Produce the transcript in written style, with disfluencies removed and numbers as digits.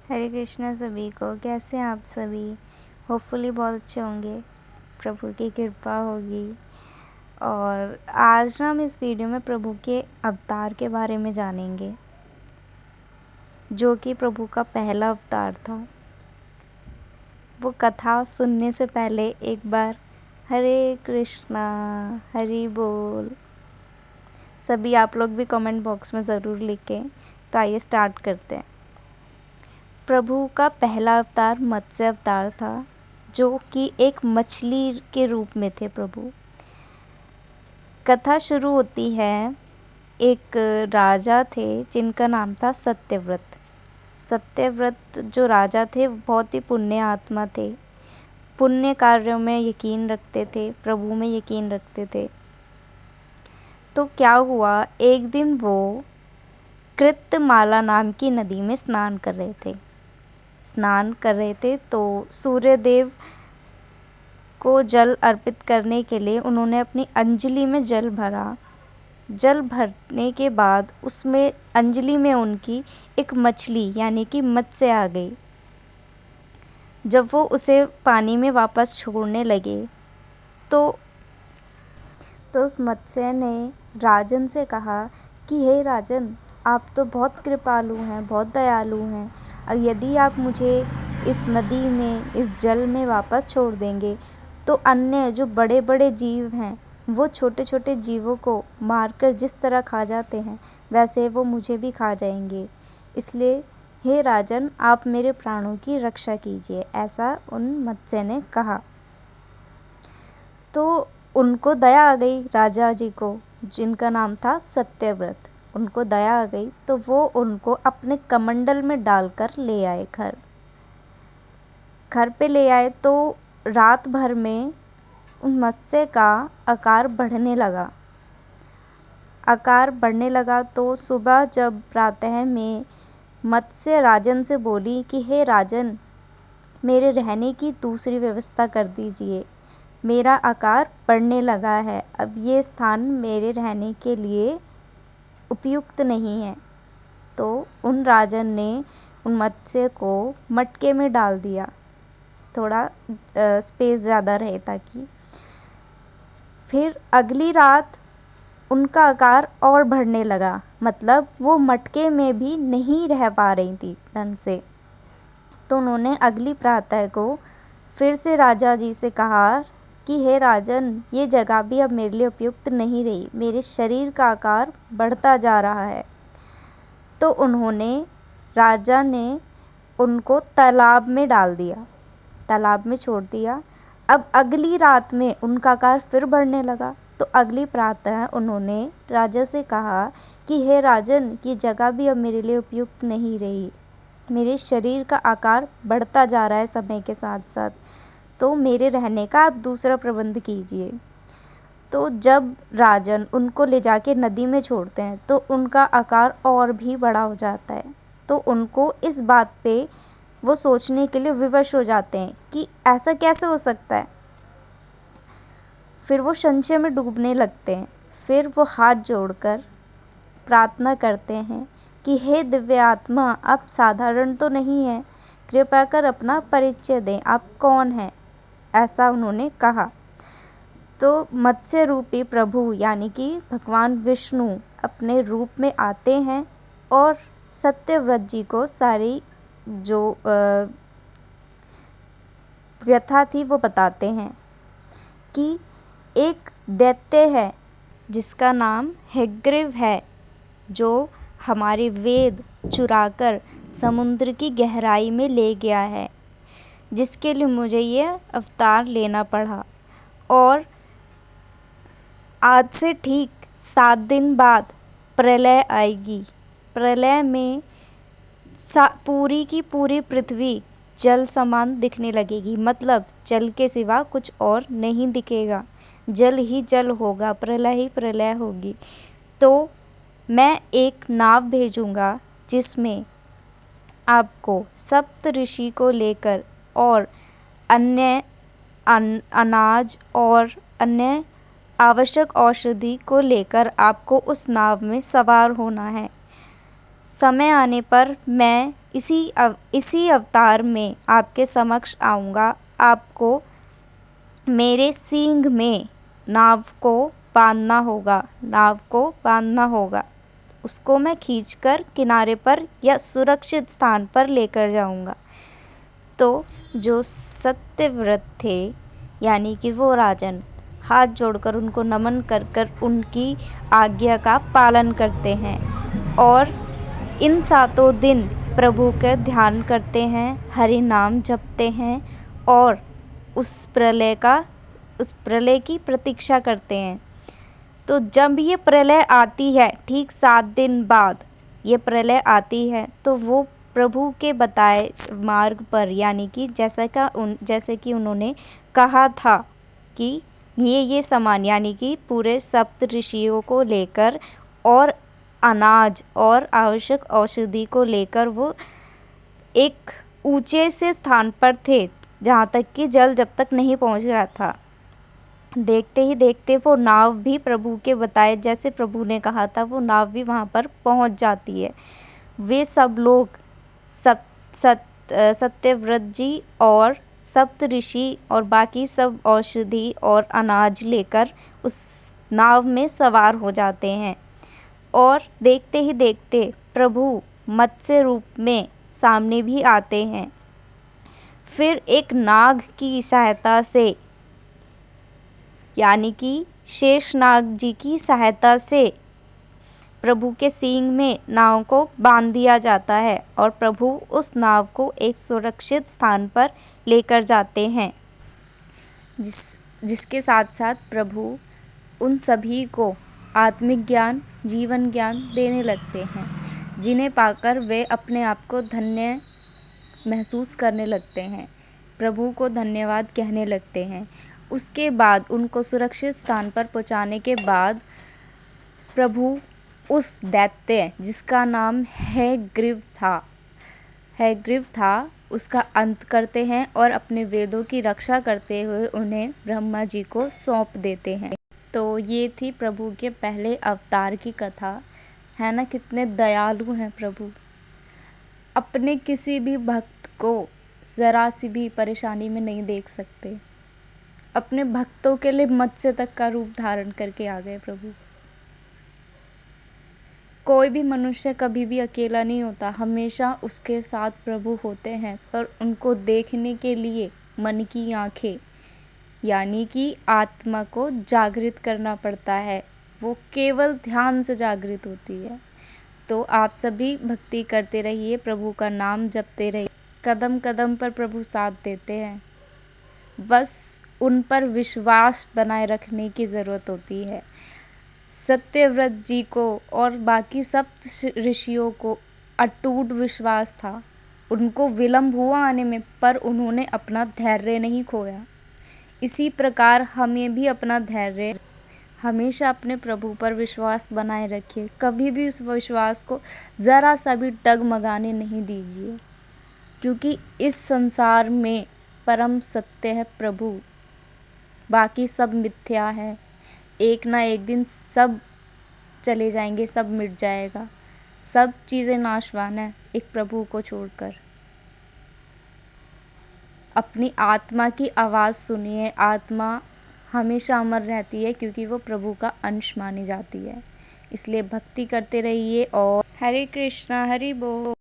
हरे कृष्णा सभी को। कैसे हैं आप सभी? होपफुली बहुत अच्छे होंगे, प्रभु की कृपा होगी। और आज ना हम इस वीडियो में प्रभु के अवतार के बारे में जानेंगे, जो कि प्रभु का पहला अवतार था। वो कथा सुनने से पहले एक बार हरे कृष्णा, हरि बोल सभी आप लोग भी कमेंट बॉक्स में ज़रूर लिखें। तो आइए स्टार्ट करते हैं। प्रभु का पहला अवतार मत्स्य अवतार था, जो कि एक मछली के रूप में थे प्रभु। कथा शुरू होती है, एक राजा थे जिनका नाम था सत्यव्रत। सत्यव्रत जो राजा थे बहुत ही पुण्य आत्मा थे, पुण्य कार्यों में यकीन रखते थे, प्रभु में यकीन रखते थे। तो क्या हुआ, एक दिन वो कृतमाला नाम की नदी में स्नान कर रहे थे तो सूर्यदेव को जल अर्पित करने के लिए उन्होंने अपनी अंजलि में जल भरा। जल भरने के बाद उसमें अंजलि में उनकी एक मछली यानी कि मत्स्य आ गई। जब वो उसे पानी में वापस छोड़ने लगे तो उस मत्स्य ने राजन से कहा कि हे राजन, आप तो बहुत कृपालु हैं, बहुत दयालु हैं, और यदि आप मुझे इस नदी में, इस जल में वापस छोड़ देंगे तो अन्य जो बड़े बड़े जीव हैं वो छोटे छोटे जीवों को मारकर जिस तरह खा जाते हैं वैसे वो मुझे भी खा जाएंगे। इसलिए हे राजन, आप मेरे प्राणों की रक्षा कीजिए, ऐसा उन मत्स्य ने कहा। तो उनको दया आ गई, राजा जी को जिनका नाम था सत्यव्रत, उनको दया आ गई तो वो उनको अपने कमंडल में डालकर ले आए। घर पे ले आए तो रात भर में उन मत्स्य का आकार बढ़ने लगा। तो सुबह जब प्रातः में मत्स्य राजन से बोली कि हे राजन, मेरे रहने की दूसरी व्यवस्था कर दीजिए, मेरा आकार बढ़ने लगा है, अब ये स्थान मेरे रहने के लिए उपयुक्त नहीं है। तो उन राजन ने उन मत्स्य को मटके में डाल दिया, थोड़ा स्पेस ज़्यादा रहे ताकि। फिर अगली रात उनका आकार और बढ़ने लगा, मतलब वो मटके में भी नहीं रह पा रही थी ढंग से। तो उन्होंने अगली प्रातः को फिर से राजा जी से कहा कि हे राजन, ये जगह भी अब मेरे लिए उपयुक्त नहीं रही, मेरे शरीर का आकार बढ़ता जा रहा है। तो राजा ने उनको तालाब में डाल दिया, तालाब में छोड़ दिया। अब अगली रात में उनका आकार फिर बढ़ने लगा। तो अगली प्रातः उन्होंने राजा से कहा कि हे राजन, ये जगह भी अब मेरे लिए उपयुक्त नहीं रही, मेरे शरीर का आकार बढ़ता जा रहा है समय के साथ साथ, तो मेरे रहने का आप दूसरा प्रबंध कीजिए। तो जब राजन उनको ले जाके नदी में छोड़ते हैं तो उनका आकार और भी बड़ा हो जाता है। तो उनको इस बात पे वो सोचने के लिए विवश हो जाते हैं कि ऐसा कैसे हो सकता है। फिर वो संशय में डूबने लगते हैं। फिर वो हाथ जोड़कर प्रार्थना करते हैं कि हे दिव्य आत्मा, आप साधारण तो नहीं हैं, कृपया कर अपना परिचय दें, आप कौन हैं, ऐसा उन्होंने कहा। तो मत्स्य रूपी प्रभु यानी कि भगवान विष्णु अपने रूप में आते हैं और सत्यव्रत जी को सारी जो व्यथा थी वो बताते हैं कि एक दैत्य है जिसका नाम हयग्रीव है, जो हमारे वेद चुराकर समुद्र की गहराई में ले गया है, जिसके लिए मुझे ये अवतार लेना पड़ा। और आज से ठीक 7 दिन बाद प्रलय आएगी। प्रलय में पूरी की पूरी पृथ्वी जल समान दिखने लगेगी, मतलब जल के सिवा कुछ और नहीं दिखेगा, जल ही जल होगा, प्रलय ही प्रलय होगी। तो मैं एक नाव भेजूँगा जिसमें आपको सप्त ऋषि को लेकर और अन्य अनाज और अन्य आवश्यक औषधि को लेकर आपको उस नाव में सवार होना है। समय आने पर मैं इसी अवतार में आपके समक्ष आऊँगा। आपको मेरे सींग में नाव को बांधना होगा। उसको मैं खींचकर किनारे पर या सुरक्षित स्थान पर लेकर जाऊँगा। तो जो सत्यव्रत थे यानी कि वो राजन हाथ जोड़कर उनको नमन कर कर उनकी आज्ञा का पालन करते हैं और इन 7 दिन प्रभु का ध्यान करते हैं, हरि नाम जपते हैं और उस प्रलय की प्रतीक्षा करते हैं। तो जब ये प्रलय आती है, ठीक 7 दिन बाद ये प्रलय आती है, तो वो प्रभु के बताए मार्ग पर यानी कि जैसे कि उन्होंने कहा था कि ये सामान यानी कि पूरे 7 ऋषियों को लेकर और अनाज और आवश्यक औषधि को लेकर वो एक ऊंचे से स्थान पर थे जहाँ तक कि जल जब तक नहीं पहुँच रहा था। देखते ही देखते वो नाव भी प्रभु के बताए जैसे प्रभु ने कहा था वो नाव भी वहाँ पर पहुँच जाती है। वे सब लोग सत्यव्रत जी और 7 ऋषि और बाकी सब औषधि और अनाज लेकर उस नाव में सवार हो जाते हैं और देखते ही देखते प्रभु मत्स्य रूप में सामने भी आते हैं। फिर एक नाग की सहायता से यानी कि शेषनाग जी की सहायता से प्रभु के सींग में नाव को बांध दिया जाता है और प्रभु उस नाव को एक सुरक्षित स्थान पर लेकर जाते हैं, जिसके साथ साथ प्रभु उन सभी को आत्मिक ज्ञान, जीवन ज्ञान देने लगते हैं, जिन्हें पाकर वे अपने आप को धन्य महसूस करने लगते हैं, प्रभु को धन्यवाद कहने लगते हैं। उसके बाद उनको सुरक्षित स्थान पर पहुंचाने के बाद प्रभु उस दैत्य जिसका नाम हयग्रीव था उसका अंत करते हैं और अपने वेदों की रक्षा करते हुए उन्हें ब्रह्मा जी को सौंप देते हैं। तो ये थी प्रभु के पहले अवतार की कथा, है ना। कितने दयालु हैं प्रभु, अपने किसी भी भक्त को ज़रा सी भी परेशानी में नहीं देख सकते। अपने भक्तों के लिए मत्स्य तक का रूप धारण करके आ गए प्रभु। कोई भी मनुष्य कभी भी अकेला नहीं होता, हमेशा उसके साथ प्रभु होते हैं, पर उनको देखने के लिए मन की आंखें यानी कि आत्मा को जागृत करना पड़ता है, वो केवल ध्यान से जागृत होती है। तो आप सभी भक्ति करते रहिए, प्रभु का नाम जपते रहिए, कदम कदम पर प्रभु साथ देते हैं, बस उन पर विश्वास बनाए रखने की ज़रूरत होती है। सत्यव्रत जी को और बाकी सब ऋषियों को अटूट विश्वास था, उनको विलंब हुआ आने में, पर उन्होंने अपना धैर्य नहीं खोया। इसी प्रकार हमें भी अपना धैर्य हमेशा अपने प्रभु पर विश्वास बनाए रखिए, कभी भी उस विश्वास को ज़रा सा भी डगमगाने नहीं दीजिए, क्योंकि इस संसार में परम सत्य है प्रभु, बाकी सब मिथ्या है। एक ना एक दिन सब चले जाएंगे, सब मिट जाएगा, सब चीज़ें नाशवान है एक प्रभु को छोड़कर। अपनी आत्मा की आवाज़ सुनिए, आत्मा हमेशा अमर रहती है क्योंकि वो प्रभु का अंश मानी जाती है। इसलिए भक्ति करते रहिए और हरे कृष्णा हरि बोल।